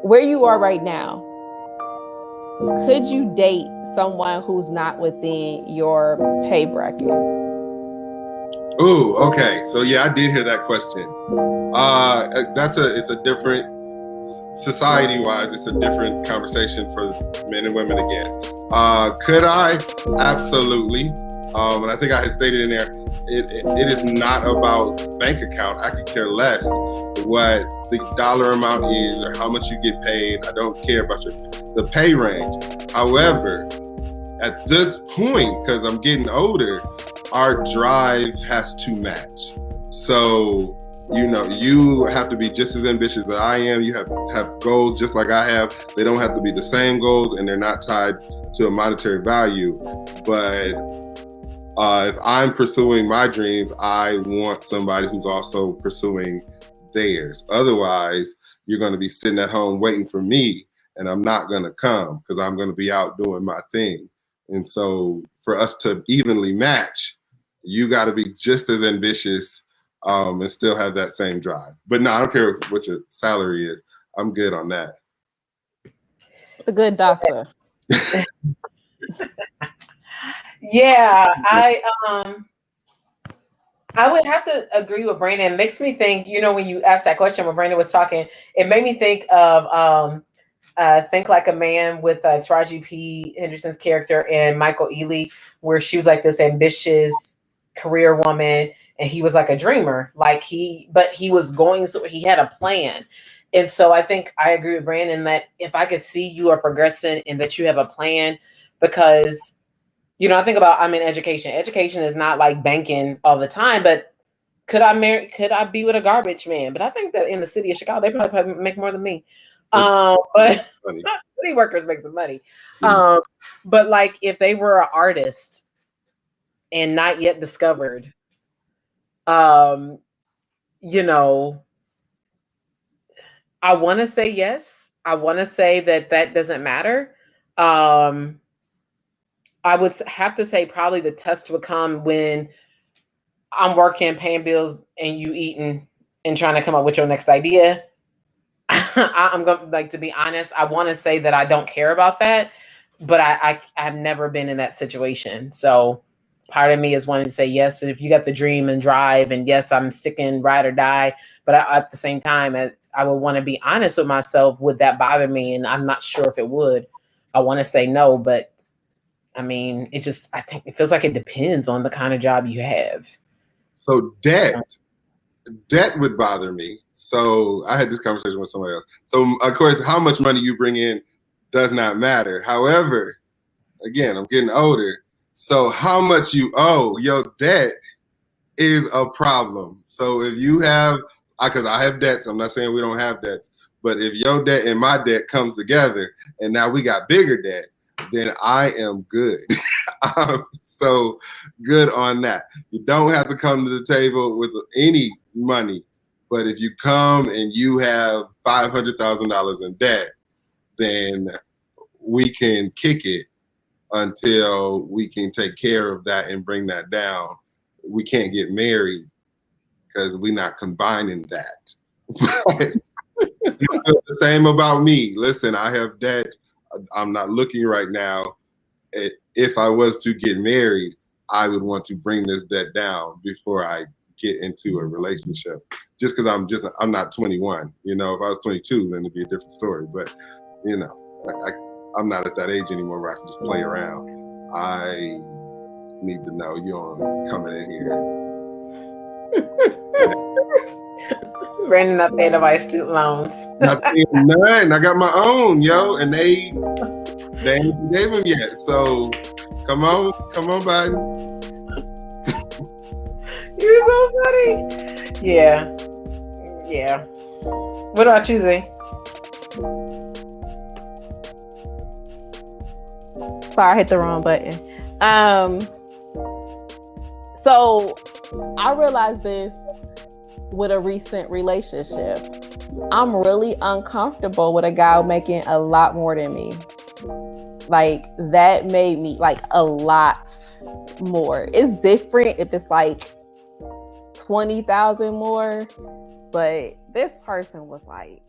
where you are right now, could you date someone who's not within your pay bracket? Ooh, okay. So yeah, I did hear that question. It's a different, society-wise, it's a different conversation for men and women again. Could I? Absolutely. And I think I had stated in there, it is not about bank account. I could care less what the dollar amount is or how much you get paid. I don't care about the pay range. However, at this point, because I'm getting older, our drive has to match. So, you have to be just as ambitious as I am. You have goals just like I have. They don't have to be the same goals, and they're not tied to a monetary value. But if I'm pursuing my dreams, I want somebody who's also pursuing theirs. Otherwise, you're going to be sitting at home waiting for me, and I'm not going to come because I'm going to be out doing my thing. And so for us to evenly match, you got to be just as ambitious and still have that same drive. But no, I don't care what your salary is. I'm good on that. A good doctor. Yeah, I would have to agree with Brandon. It makes me think, when you asked that question when Brandon was talking, it made me think of Think Like a Man with Taraji P. Henderson's character and Michael Ealy, where she was like this ambitious career woman and he was like a dreamer. But he was going, so he had a plan. And so I think I agree with Brandon that if I could see you are progressing and that you have a plan, because I think about, I'm in education. Education is not like banking all the time, but could I be with a garbage man? But I think that in the city of Chicago, they probably make more than me. But city workers make some money. But like if they were an artist and not yet discovered, I want to say yes. I want to say that doesn't matter. I would have to say probably the test would come when I'm working, paying bills, and you eating and trying to come up with your next idea. I'm going to be honest. I want to say that I don't care about that, but I have never been in that situation. So part of me is wanting to say yes. And if you got the dream and drive, and yes, I'm sticking ride or die. But at the same time, I would want to be honest with myself. Would that bother me? And I'm not sure if it would. I want to say no, but I mean, I think it feels like it depends on the kind of job you have. So debt would bother me. So I had this conversation with somebody else. So of course, how much money you bring in does not matter. However, again, I'm getting older. So how much you owe, your debt is a problem. So if you have, because I have debts, I'm not saying we don't have debts, but if your debt and my debt comes together and now we got bigger debt, then I am good. So good on that. You don't have to come to the table with any money, but if you come and you have $500,000 in debt, then we can kick it until we can take care of that and bring that down. We can't get married because we're not combining that. You feel the same about me. Listen, I have debt. I'm not looking right now. If I was to get married, I would want to bring this debt down before I get into a relationship. Just because I'm not 21. If I was 22, then it'd be a different story. But I'm not at that age anymore where I can just play around. I need to know you're coming in here. Brandon not paying my student loans. Not paying none. I got my own, and they ain't gave them yet. So come on, Biden. You're so funny. Yeah. What about you, Z? Sorry, I hit the wrong button. So I realized this with a recent relationship. I'm really uncomfortable with a guy making a lot more than me. Like that made me like a lot more. It's different if it's like 20,000 more, but this person was like